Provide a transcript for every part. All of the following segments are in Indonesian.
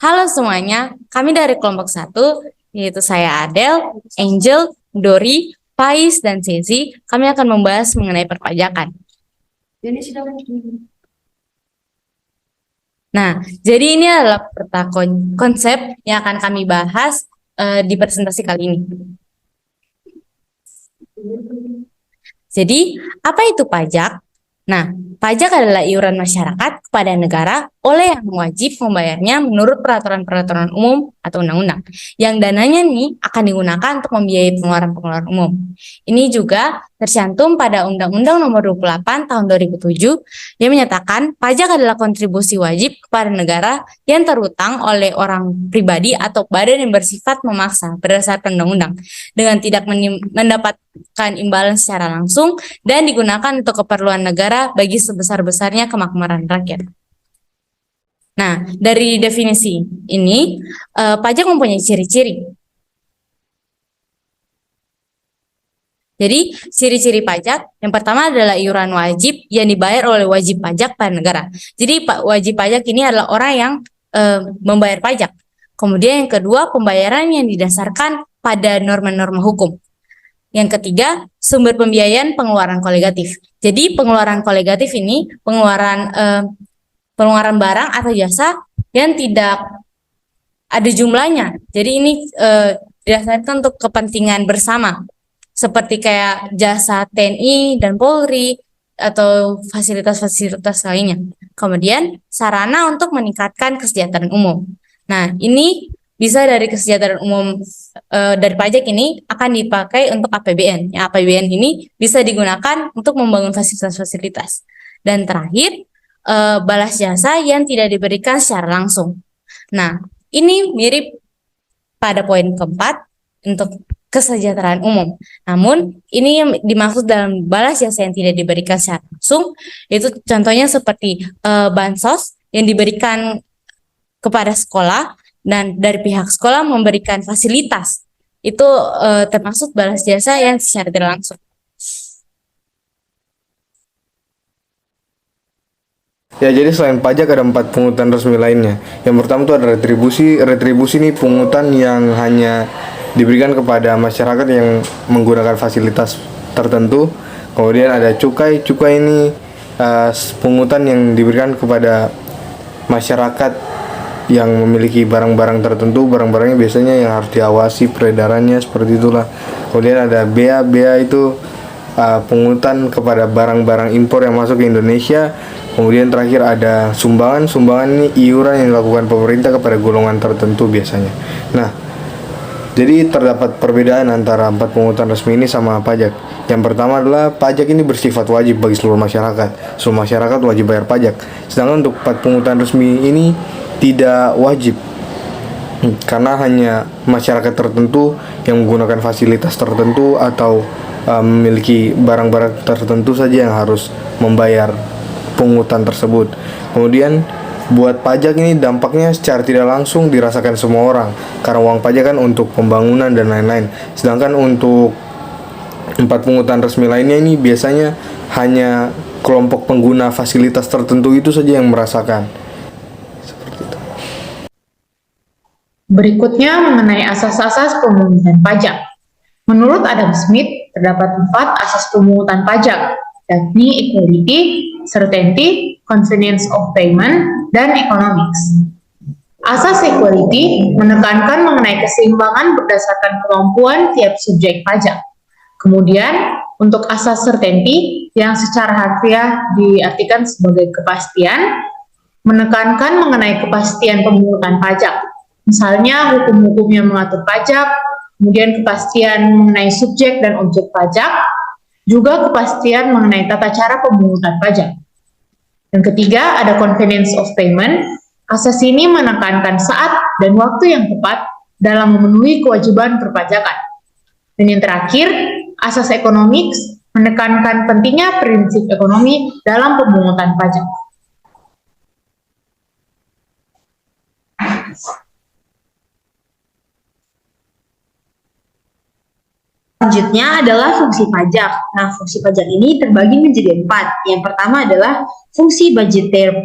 Halo semuanya, kami dari kelompok 1, yaitu saya Adel, Angel, Dori, Pais, dan Sezi. Kami akan membahas mengenai perpajakan. Nah, jadi ini adalah peta konsep yang akan kami bahas di presentasi kali ini. Jadi, apa itu pajak? Nah, pajak adalah iuran masyarakat kepada negara oleh yang wajib membayarnya menurut peraturan-peraturan umum atau undang-undang. Yang dananya nih akan digunakan untuk membiayai pengeluaran-pengeluaran umum. Ini juga tercantum pada Undang-Undang Nomor 28 Tahun 2007 yang menyatakan pajak adalah kontribusi wajib kepada negara yang terutang oleh orang pribadi atau badan yang bersifat memaksa berdasarkan undang-undang dengan tidak mendapatkan imbalan secara langsung dan digunakan untuk keperluan negara bagi sebesar-besarnya kemakmuran rakyat. Nah, dari definisi ini, pajak mempunyai ciri-ciri. Jadi, ciri-ciri pajak yang pertama adalah iuran wajib yang dibayar oleh wajib pajak pada negara. Jadi, wajib pajak ini adalah orang yang membayar pajak. Kemudian yang kedua, pembayaran yang didasarkan pada norma-norma hukum. Yang ketiga, sumber pembiayaan pengeluaran kolegatif. Jadi pengeluaran kolegatif ini pengeluaran barang atau jasa yang tidak ada jumlahnya. Jadi ini didasarkan untuk kepentingan bersama, seperti kayak jasa TNI dan Polri atau fasilitas-fasilitas lainnya. Kemudian sarana untuk meningkatkan kesejahteraan umum. Nah, ini bisa dari kesejahteraan umum dari pajak ini akan dipakai untuk APBN. Ya, APBN ini bisa digunakan untuk membangun fasilitas-fasilitas. Dan terakhir, balas jasa yang tidak diberikan secara langsung. Nah, ini mirip pada poin keempat untuk kesejahteraan umum. Namun, ini yang dimaksud dalam balas jasa yang tidak diberikan secara langsung, itu contohnya seperti bansos yang diberikan kepada sekolah dan dari pihak sekolah memberikan fasilitas. Itu termasuk balas jasa yang secara tidak langsung. Ya, jadi selain pajak ada 4 pungutan resmi lainnya. Yang pertama itu ada retribusi. Retribusi ini pungutan yang hanya diberikan kepada masyarakat yang menggunakan fasilitas tertentu. Kemudian ada cukai. Cukai ini pungutan yang diberikan kepada masyarakat yang memiliki barang-barang tertentu. Barang-barangnya biasanya yang harus diawasi peredarannya, seperti itulah. Kemudian ada bea. Bea itu pungutan kepada barang-barang impor yang masuk ke Indonesia. Kemudian terakhir ada sumbangan. Sumbangan ini iuran yang dilakukan pemerintah kepada golongan tertentu biasanya. Nah, jadi terdapat perbedaan antara 4 pungutan resmi ini sama pajak. Yang pertama adalah pajak ini bersifat wajib bagi seluruh masyarakat. Seluruh masyarakat wajib bayar pajak. Sedangkan untuk 4 pungutan resmi ini tidak wajib, karena hanya masyarakat tertentu yang menggunakan fasilitas tertentu atau memiliki barang-barang tertentu saja yang harus membayar pungutan tersebut. Kemudian buat pajak ini dampaknya secara tidak langsung dirasakan semua orang, karena uang pajak kan untuk pembangunan dan lain-lain. Sedangkan untuk 4 pungutan resmi lainnya ini biasanya hanya kelompok pengguna fasilitas tertentu itu saja yang merasakan. Berikutnya mengenai asas-asas pemungutan pajak. Menurut Adam Smith, terdapat 4 asas pemungutan pajak, yakni equality, certainty, convenience of payment, dan economics. Asas equality menekankan mengenai keseimbangan berdasarkan kemampuan tiap subjek pajak. Kemudian, untuk asas certainty yang secara harfiah diartikan sebagai kepastian, menekankan mengenai kepastian pemungutan pajak. Misalnya hukum-hukum yang mengatur pajak, kemudian kepastian mengenai subjek dan objek pajak, juga kepastian mengenai tata cara pemungutan pajak. Yang ketiga ada convenience of payment. Asas ini menekankan saat dan waktu yang tepat dalam memenuhi kewajiban perpajakan. Dan yang terakhir, asas economics menekankan pentingnya prinsip ekonomi dalam pemungutan pajak. Selanjutnya adalah fungsi pajak. Nah, fungsi pajak ini terbagi menjadi 4. Yang pertama adalah fungsi budgeter,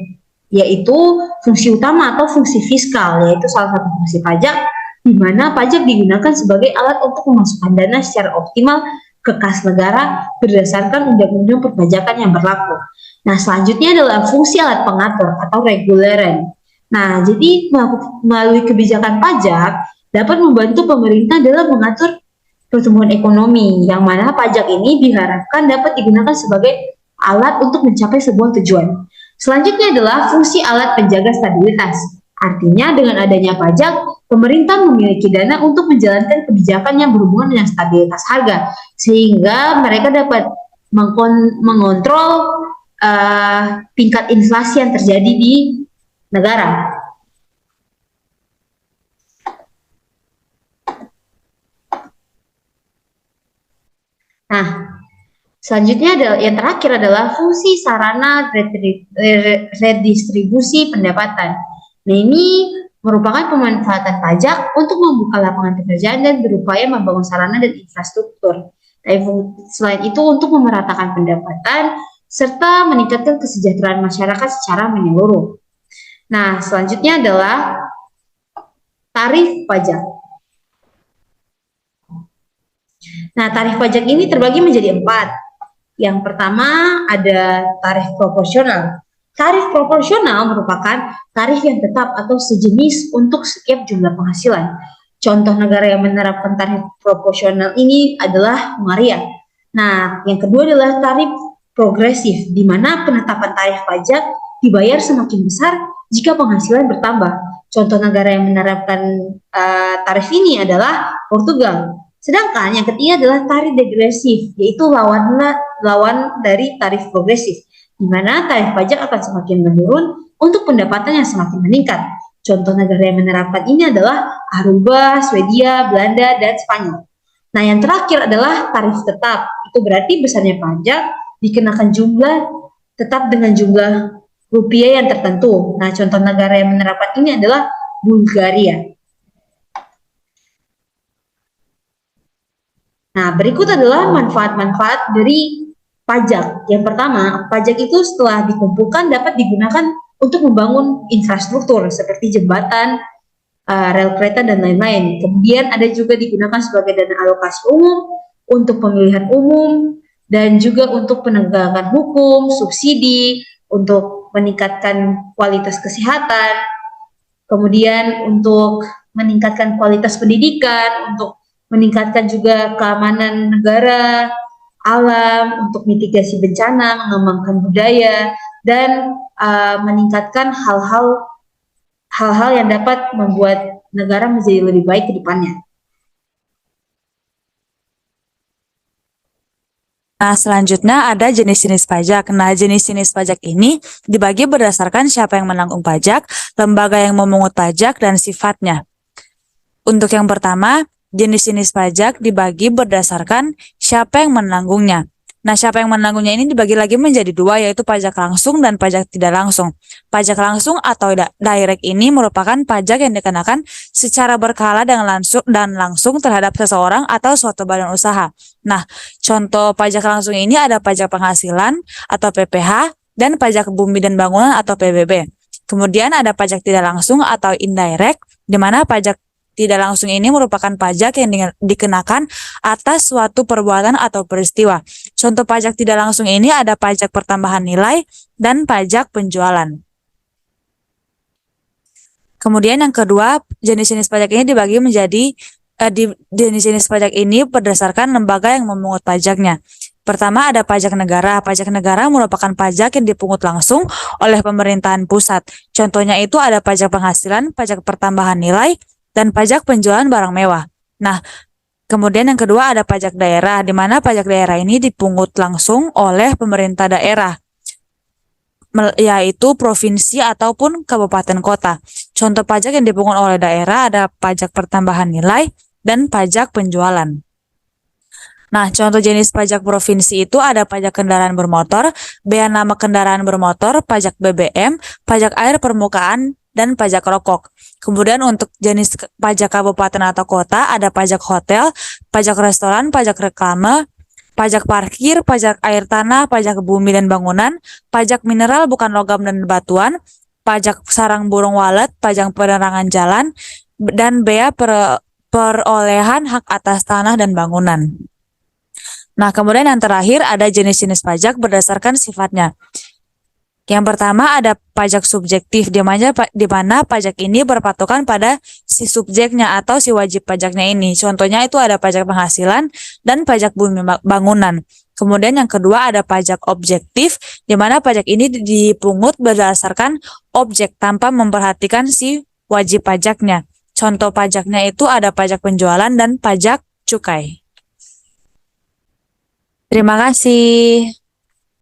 yaitu fungsi utama atau fungsi fiskal, yaitu salah satu fungsi pajak, di mana pajak digunakan sebagai alat untuk memasukkan dana secara optimal ke kas negara berdasarkan undang-undang perpajakan yang berlaku. Nah, selanjutnya adalah fungsi alat pengatur atau reguleran. Nah, jadi melalui kebijakan pajak dapat membantu pemerintah dalam mengatur pertumbuhan ekonomi, yang mana pajak ini diharapkan dapat digunakan sebagai alat untuk mencapai sebuah tujuan. Selanjutnya adalah fungsi alat penjaga stabilitas. Artinya dengan adanya pajak, pemerintah memiliki dana untuk menjalankan kebijakan yang berhubungan dengan stabilitas harga, sehingga mereka dapat mengontrol tingkat inflasi yang terjadi di negara. Nah, selanjutnya adalah yang terakhir adalah fungsi sarana redistribusi pendapatan. Nah, ini merupakan pemanfaatan pajak untuk membuka lapangan pekerjaan dan berupaya membangun sarana dan infrastruktur. Selain itu untuk memeratakan pendapatan serta meningkatkan kesejahteraan masyarakat secara menyeluruh. Nah, selanjutnya adalah tarif pajak. Nah, tarif pajak ini terbagi menjadi 4. Yang pertama ada tarif proporsional. Tarif proporsional merupakan tarif yang tetap atau sejenis untuk setiap jumlah penghasilan. Contoh negara yang menerapkan tarif proporsional ini adalah Hungaria. Nah, yang kedua adalah tarif progresif, di mana penetapan tarif pajak dibayar semakin besar jika penghasilan bertambah. Contoh negara yang menerapkan tarif ini adalah Portugal. Sedangkan yang ketiga adalah tarif degresif, yaitu lawan dari tarif progresif, di mana tarif pajak akan semakin menurun untuk pendapatan yang semakin meningkat. Contoh negara yang menerapkan ini adalah Aruba, Swedia, Belanda, dan Spanyol. Nah, yang terakhir adalah tarif tetap. Itu berarti besarnya pajak dikenakan tetap dengan jumlah rupiah yang tertentu. Nah, contoh negara yang menerapkan ini adalah Bulgaria. Nah, berikut adalah manfaat-manfaat dari pajak. Yang pertama, pajak itu setelah dikumpulkan dapat digunakan untuk membangun infrastruktur seperti jembatan, rel kereta, dan lain-lain. Kemudian ada juga digunakan sebagai dana alokasi umum, untuk pemilihan umum, dan juga untuk penegakan hukum, subsidi, untuk meningkatkan kualitas kesehatan, kemudian untuk meningkatkan kualitas pendidikan, untuk meningkatkan juga keamanan negara, alam, untuk mitigasi bencana, mengembangkan budaya, dan meningkatkan hal-hal yang dapat membuat negara menjadi lebih baik ke depannya. Nah, selanjutnya ada jenis-jenis pajak. Nah, jenis-jenis pajak ini dibagi berdasarkan siapa yang menanggung pajak, lembaga yang memungut pajak, dan sifatnya. Untuk yang pertama, jenis-jenis pajak dibagi berdasarkan siapa yang menanggungnya. Nah, siapa yang menanggungnya ini dibagi lagi menjadi 2, yaitu pajak langsung dan pajak tidak langsung. Pajak langsung atau direct ini merupakan pajak yang dikenakan secara berkala dan langsung terhadap seseorang atau suatu badan usaha. Nah, contoh pajak langsung ini ada pajak penghasilan atau PPh dan pajak bumi dan bangunan atau PBB. Kemudian ada pajak tidak langsung atau indirect, di mana pajak tidak langsung ini merupakan pajak yang dikenakan atas suatu perbuatan atau peristiwa. Contoh pajak tidak langsung ini ada pajak pertambahan nilai dan pajak penjualan. Kemudian yang kedua, jenis-jenis pajak ini dibagi menjadi jenis-jenis pajak ini berdasarkan lembaga yang memungut pajaknya. Pertama ada pajak negara. Pajak negara merupakan pajak yang dipungut langsung oleh pemerintahan pusat. Contohnya itu ada pajak penghasilan, pajak pertambahan nilai, dan pajak penjualan barang mewah. Nah, kemudian yang kedua ada pajak daerah, di mana pajak daerah ini dipungut langsung oleh pemerintah daerah, yaitu provinsi ataupun kabupaten kota. Contoh pajak yang dipungut oleh daerah ada pajak pertambahan nilai dan pajak penjualan. Nah, contoh jenis pajak provinsi itu ada pajak kendaraan bermotor, bea nama kendaraan bermotor, pajak BBM, pajak air permukaan, dan pajak rokok. Kemudian untuk jenis pajak kabupaten atau kota ada pajak hotel, pajak restoran, pajak reklame, pajak parkir, pajak air tanah, pajak bumi dan bangunan, pajak mineral bukan logam dan batuan, pajak sarang burung walet, pajak penerangan jalan, dan bea perolehan hak atas tanah dan bangunan. Nah, kemudian yang terakhir ada jenis-jenis pajak berdasarkan sifatnya. Yang pertama ada pajak subjektif, di mana pajak ini berpatokan pada si subjeknya atau si wajib pajaknya ini. Contohnya itu ada pajak penghasilan dan pajak bumi bangunan. Kemudian yang kedua ada pajak objektif, di mana pajak ini dipungut berdasarkan objek tanpa memperhatikan si wajib pajaknya. Contoh pajaknya itu ada pajak penjualan dan pajak cukai. Terima kasih.